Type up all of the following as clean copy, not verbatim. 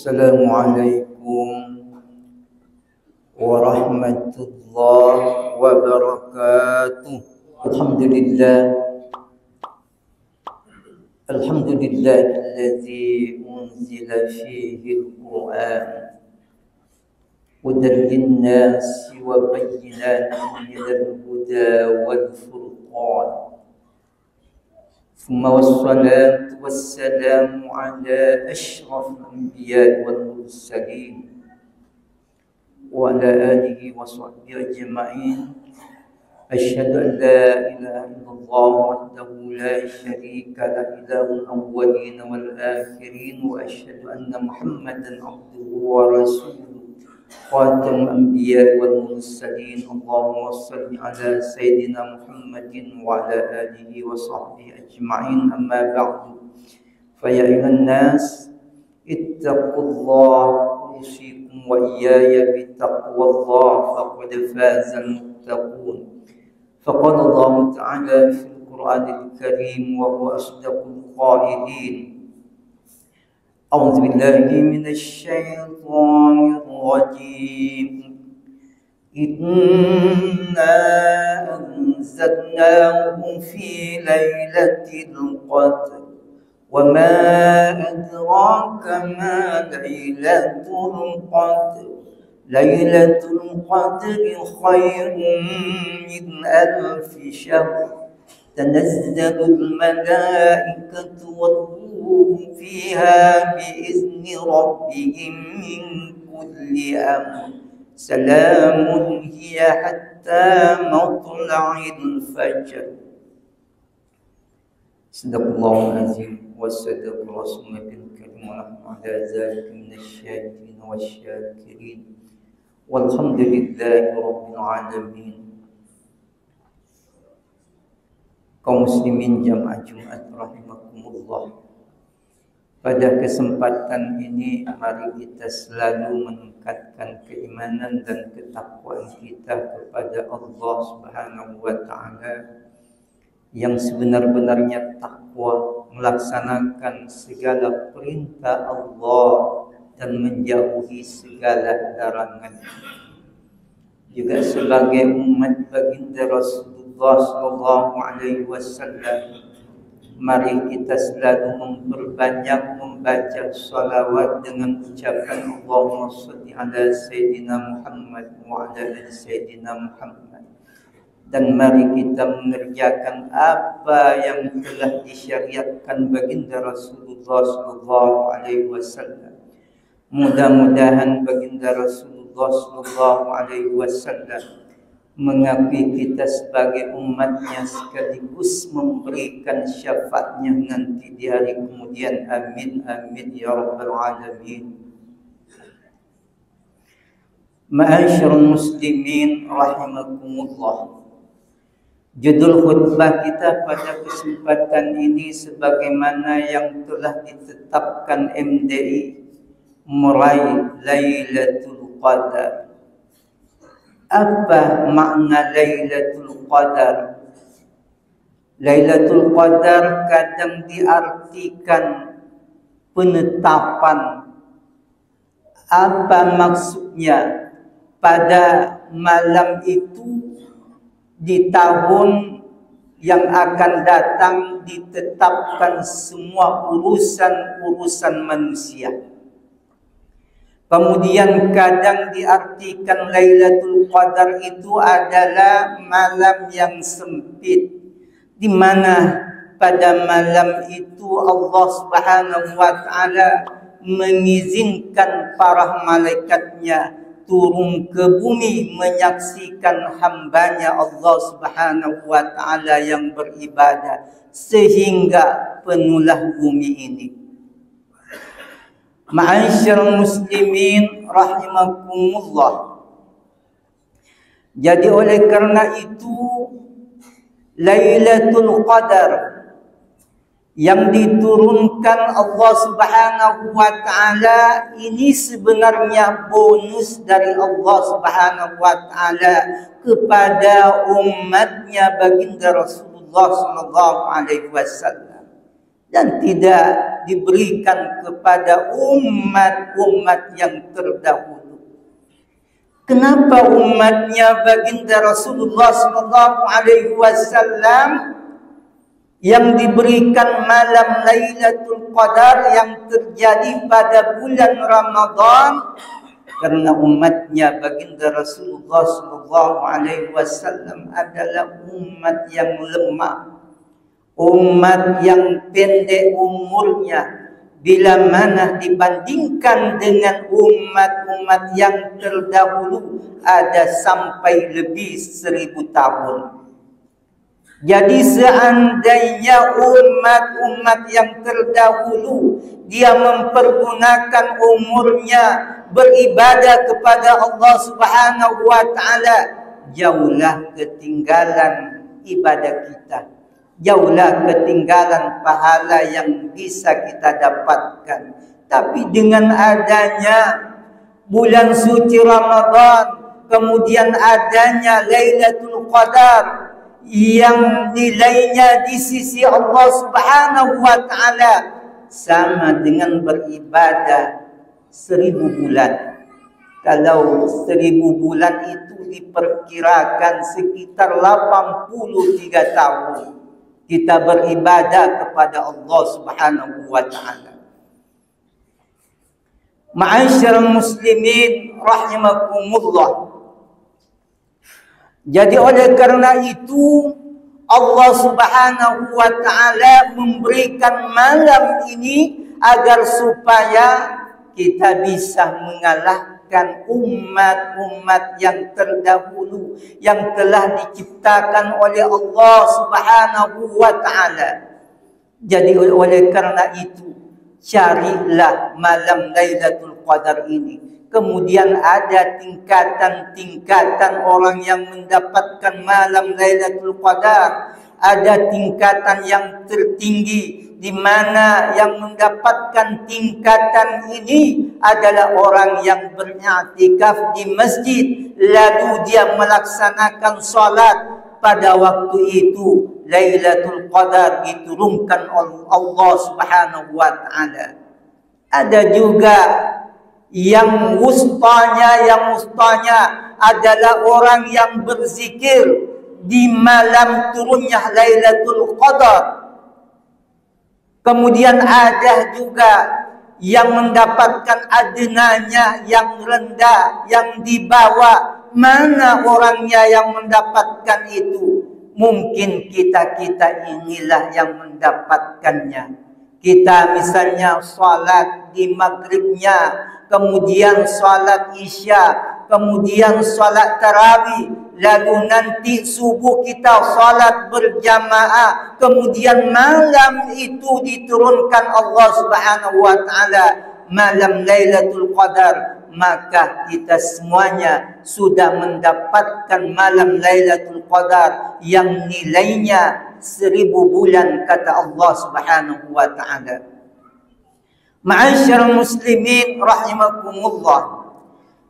Assalamualaikum warahmatullahi wabarakatuh. Alhamdulillahilladzi unzila fihi al-Qur'an hudan lin-nasi wa bayyinatin minal huda wal furqan. Thumma wassalatu wassalamu ala ashrafil anbiya'i wal mursalin wa ala alihi wa sahbihi ajma'in. Asyhadu an la ilaha illallah wahdahu la syarika lahu ilahul awwalin wal akhirin wa asyhadu anna Muhammadan abduhu wa rasuluh khatamul anbiya wal mursalin. Allahumma shalli ala sayyidina Muhammadin wa ala alihi wa sahbihi ajma'in. Amma ba'du, fa ya ayyuhan nas ittaqullaha usikum wa iyaya bittaqwallah faqad fazal muttaqun. فقال الله تعالى في القرآن الكريم وهو أصدق القائلين: أعوذ بالله من الشيطان الرجيم إنا أنزلناه في ليلة القدر وما أدراك ما ليلة القدر ليلة القدر خير من ألف شهر تنزل الملائكة والروح فيها بإذن ربهم من كل أمر سلام هي حتى مطلع الفجر. صدق الله العظيم وصدق رسوله الكريم ونحن على ذلك من الشاهدين والشاكرين walhamdulillahi rabbil alamin. Kaum muslimin jamaah Jumat rahimakumullah, pada kesempatan ini mari kita selalu meningkatkan keimanan dan ketakwaan kita kepada Allah Subhanahu wa taala yang sebenar-benarnya takwa, melaksanakan segala perintah Allah dan menjauhi segala larangan. Juga sebagai umat baginda Rasulullah sallallahu alaihi wasallam, mari kita selalu memperbanyak membaca salawat dengan ucapan Allahumma shalli ala sayyidina Muhammad wa ala ali sayyidina Muhammad. Dan mari kita mengerjakan apa yang telah disyariatkan baginda Rasulullah sallallahu alaihi wasallam. Mudah-mudahan baginda Rasulullah sallallahu alaihi wasallam mengakui kita sebagai umatnya sekaligus memberikan syafaatnya nanti di hari kemudian. Amin amin ya rabbal alamin. Ma'asyiral muslimin rahimakumullah. Judul khutbah kita pada kesempatan ini sebagaimana yang telah ditetapkan MDI, meraih Lailatul Qadar. Apa makna Lailatul Qadar? Lailatul Qadar kadang diartikan penetapan. Apa maksudnya? Pada malam itu di tahun yang akan datang ditetapkan semua urusan-urusan manusia. Kemudian kadang diartikan Lailatul Qadar itu adalah malam yang sempit, di mana pada malam itu Allah Subhanahu wa taala mengizinkan para malaikatnya turun ke bumi menyaksikan hambanya Allah Subhanahu wa taala yang beribadah sehingga penuhlah bumi ini. Ma'asyiral muslimin rahimakumullah. Jadi oleh karena itu Lailatul Qadar yang diturunkan Allah Subhanahu wa taala ini sebenarnya bonus dari Allah Subhanahu wa taala kepada umatnya baginda Rasulullah sallallahu alaihi wasallam. dan tidak diberikan kepada umat-umat yang terdahulu. Kenapa umatnya baginda Rasulullah SAW yang diberikan malam Lailatul Qadar yang terjadi pada bulan Ramadan? Karena umatnya baginda Rasulullah SAW adalah umat yang lemah, umat yang pendek umurnya, bila mana dibandingkan dengan umat-umat yang terdahulu ada sampai lebih 1000 tahun. Jadi seandainya umat-umat yang terdahulu dia mempergunakan umurnya beribadah kepada Allah Subhanahu wa taala, jauhlah ketinggalan ibadah kita. Jauhlah ketinggalan pahala yang bisa kita dapatkan. Tapi dengan adanya bulan suci Ramadan, kemudian adanya Lailatul Qadar yang nilainya di sisi Allah Subhanahu wa taala sama dengan beribadah 1000 bulan. Kalau 1000 bulan itu diperkirakan sekitar 83 tahun kita beribadah kepada Allah Subhanahu wa taala. Ma'asyiral muslimin rahimakumullah. Jadi oleh karena itu Allah Subhanahu wa taala memberikan malam ini agar supaya kita bisa mengalahkan umat-umat yang terdahulu yang telah diciptakan oleh Allah Subhanahu wa taala. Jadi oleh karena itu carilah malam Lailatul Qadar ini. Kemudian ada tingkatan-tingkatan orang yang mendapatkan malam Lailatul Qadar. Ada tingkatan yang tertinggi, di mana yang mendapatkan tingkatan ini adalah orang yang beriktikaf di masjid, lalu dia melaksanakan salat pada waktu itu. Lailatul Qadar diturunkan oleh Allah Subhanahu wa taala. Ada juga yang wustanya adalah orang yang berzikir di malam turunnya Lailatul Qadar. Kemudian ada juga yang mendapatkan adnanya, yang rendah, yang di bawah. Mana orangnya yang mendapatkan itu? Mungkin kita inilah yang mendapatkannya. Kita misalnya salat di maghribnya, kemudian salat isya, kemudian salat tarawih, lalu nanti subuh kita salat berjamaah, kemudian malam itu diturunkan Allah Subhanahu wa taala malam Lailatul Qadar, maka kita semuanya sudah mendapatkan malam Lailatul Qadar yang nilainya 1000 bulan kata Allah Subhanahu wa taala. Ma'asyiral muslimin rahimakumullah.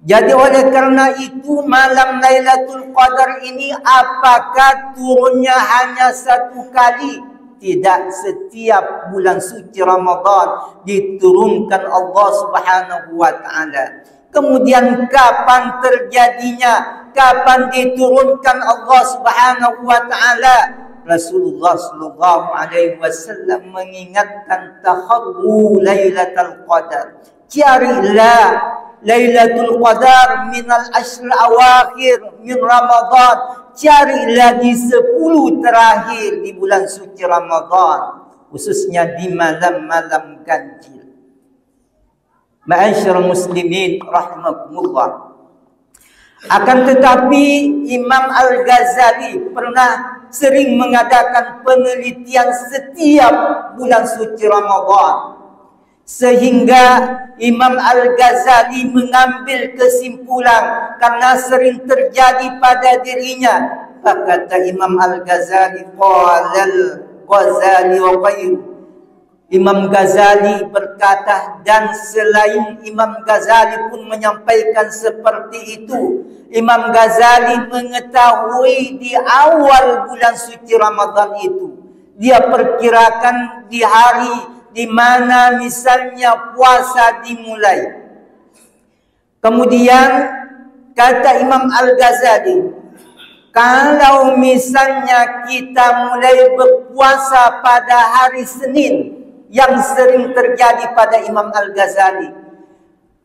Jadi oleh karena itu malam Lailatul Qadar ini apakah turunnya hanya 1 kali? Tidak, setiap bulan suci Ramadan diturunkan Allah Subhanahu wa taala. Kemudian kapan terjadinya? Kapan diturunkan Allah Subhanahu wa taala? Rasulullah sallallahu alaihi wasallam mengingatkan taharru Lailatul Qadar. Carilah Lailatul Qadar minal ashr awakhir min Ramadan. Carilah di 10 terakhir di bulan suci Ramadan, khususnya di malam-malam ganjil. Ma'asyiral muslimin rahimakumullah. Akan tetapi Imam Al-Ghazali pernah sering mengadakan penelitian setiap bulan suci Ramadan, sehingga Imam Al-Ghazali mengambil kesimpulan karena sering terjadi pada dirinya. Kata Imam Al-Ghazali, qala Al-Ghazali wa ghairu. Imam Ghazali berkata, dan selain Imam Ghazali pun menyampaikan seperti itu. Imam Ghazali mengetahui di awal bulan suci Ramadan itu dia perkirakan di hari di mana misalnya puasa dimulai. Kemudian kata Imam Al-Ghazali, kalau misalnya kita mulai berpuasa pada hari Senin, yang sering terjadi pada Imam Al-Ghazali,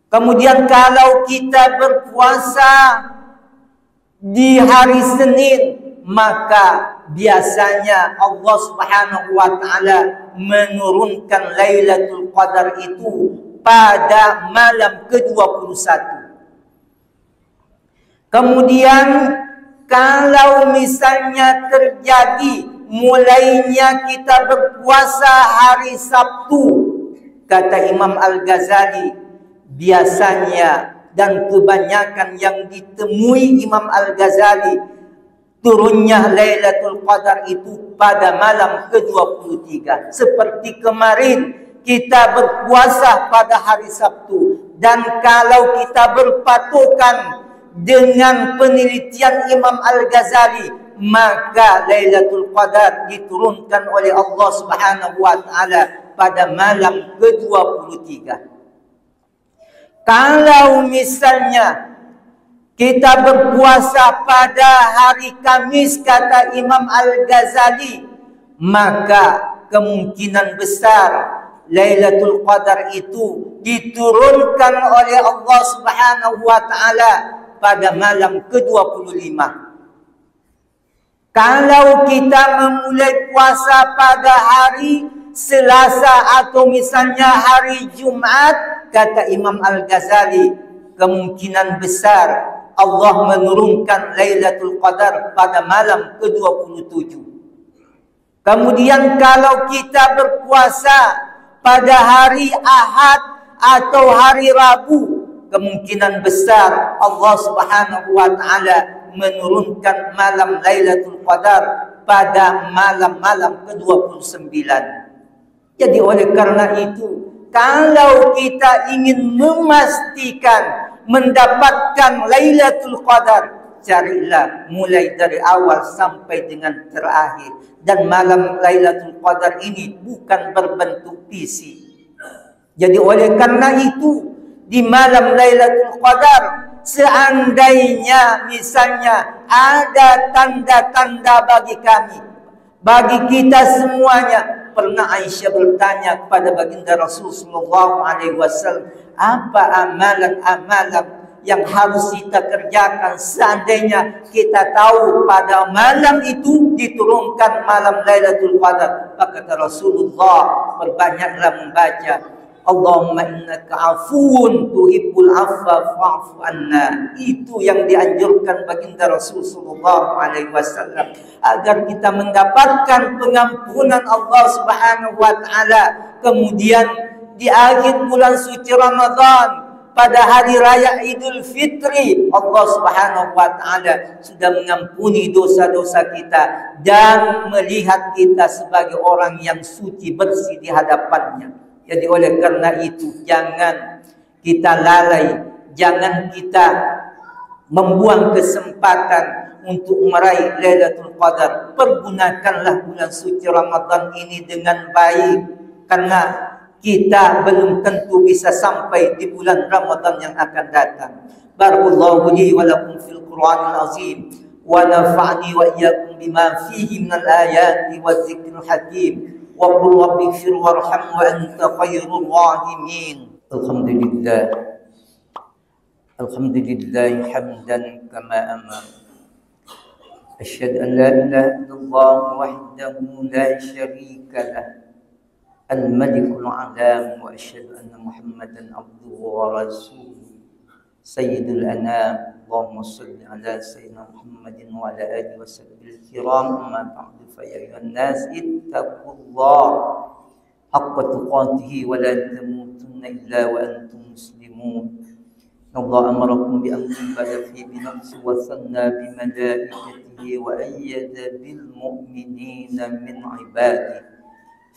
kemudian kalau kita berpuasa di hari Senin, maka biasanya Allah Subhanahu wa taala menurunkan Lailatul Qadar itu pada malam ke-21. Kemudian kalau misalnya terjadi mulainya kita berpuasa hari Sabtu, kata Imam Al-Ghazali, biasanya dan kebanyakan yang ditemui Imam Al-Ghazali, turunnya Lailatul Qadar itu pada malam ke-23. Seperti kemarin kita berpuasa pada hari Sabtu, dan kalau kita berpatokan dengan penelitian Imam Al-Ghazali, maka Lailatul Qadar diturunkan oleh Allah Subhanahu wa taala pada malam ke-23. Kalau misalnya kita berpuasa pada hari Kamis, kata Imam Al-Ghazali, maka kemungkinan besar Lailatul Qadar itu diturunkan oleh Allah Subhanahu wa taala pada malam ke-25. Kalau kita memulai puasa pada hari Selasa atau misalnya hari Jumat, kata Imam Al-Ghazali, kemungkinan besar Allah menurunkan Lailatul Qadar pada malam ke-27. Kemudian kalau kita berpuasa pada hari Ahad atau hari Rabu, kemungkinan besar Allah Subhanahu wa taala menurunkan malam Lailatul Qadar pada malam-malam ke-29. Jadi oleh karena itu, kalau kita ingin memastikan mendapatkan Lailatul Qadar, carilah mulai dari awal sampai dengan terakhir. Dan malam Lailatul Qadar ini bukan berbentuk PC. Jadi oleh karena itu, di malam Lailatul Qadar, seandainya misalnya ada tanda-tanda bagi kami, bagi kita semuanya. Pernah Aisyah bertanya kepada baginda Rasulullah SAW, apa amalan-amalan yang harus kita kerjakan seandainya kita tahu pada malam itu diturunkan malam Lailatul Qadar? Maka kata Rasulullah, perbanyaklah membaca Allahumma innaka afuun tuhibbul afwa fa'fu anna. Itu yang dianjurkan baginda Rasulullah SAW, agar kita mendapatkan pengampunan Allah Subhanahu wa taala. Kemudian di akhir bulan suci Ramadan, pada hari raya Idul Fitri, Allah Subhanahu wa taala sudah mengampuni dosa-dosa kita dan melihat kita sebagai orang yang suci bersih di hadapannya. Jadi oleh karena itu, jangan kita lalai, jangan kita membuang kesempatan untuk meraih Lailatul Qadar. Pergunakanlah bulan suci Ramadan ini dengan baik, karena kita belum tentu bisa sampai di bulan Ramadan yang akan datang. Barakallahu li wa lakum fil Qur'anil azim, wa nafa'ni wa iyyakum bima fihi minal ayati wadzikril hakim. Wa qul rabbi ighfir warham wa anta khairur rahimin. Alhamdulillah. Alhamdulillah hamdan kama amar. Asyhadu an la ilaha illallah wahdahu la syarika lah, al-malikul alam, wa asyhadu anna Muhammadan abduhu wa rasuluh, sayyidul anam. Allahumma salli ala sayyidina Muhammadin wa ala alihi wa sahbihi kiram. Amma ba'du, fa ya ayyuhan nas ittaqullaha haqqa tuqatih wa la tamutunna illa wa antum muslimun. Allah amarakum bi amrin bada fi bi nafsi wa sanna bi malaikatihi wa ayyada bil mu'minina min ibadihi.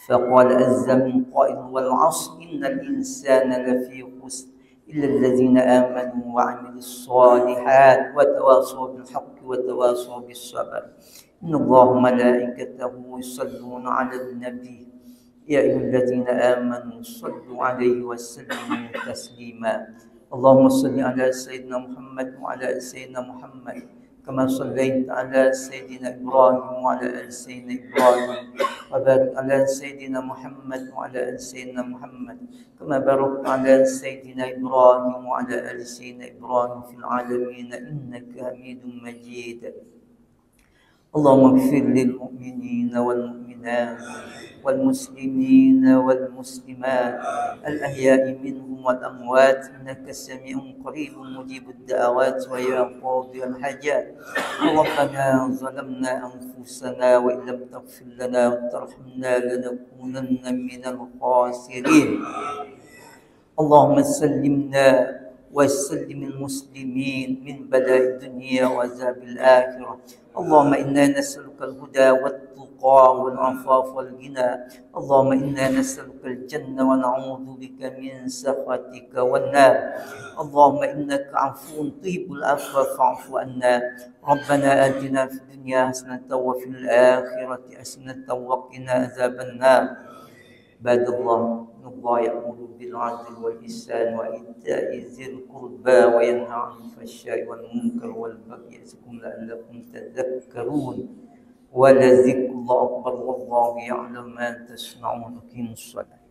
فقال عز من قائل والعصر إن الإنسان لفي خسر إلا الذين آمنوا وعملوا الصالحات وتواصوا بالحق وتواصوا بالصبر. إن الله وملائكته يصلون على النبي يا أيها الذين آمنوا صلوا عليه وسلموا تسليما اللهم صل على سيدنا محمد وعلى آل سيدنا محمد كما صليت على سيدنا إبراهيم وعلى آل سيدنا إبراهيم وبارك على سيدنا محمد وعلى آل سيدنا محمد كما باركت على سيدنا إبراهيم وعلى آل سيدنا إبراهيم في العالمين إنك حميد مجيد اللهم اغفر للمؤمنين والمؤمنات والمسلمين والمسلمات الأحياء منهم والأموات إنك سميع قريب مجيب الدعوات ويا قاضي الحاجات ربنا ظلمنا أنفسنا وإن لم تغفر لنا وترحمنا لنكونن من الخاسرين اللهم سلمنا وسلم المسلمين من بلاء الدنيا وعذاب الآخرة اللهم إنا نسألك الهدى والتقى والعفاف والغنى اللهم إنا نسألك الجنة ونعوذ بك من سخطك والنار اللهم إنك عفو تحب العفو فاعف عنا ربنا آتنا في الدنيا حسنة وفي الآخرة حسنة وقنا عذاب النار عباد الله إن الله يأمر بالعدل والإحسان وإيتاء ذي القربى وينهى عن الفحشاء والمنكر والبغي يعظكم لعلكم تذكرون ولذكر الله أكبر والله يعلم ما تصنعون أقيموا الصلاة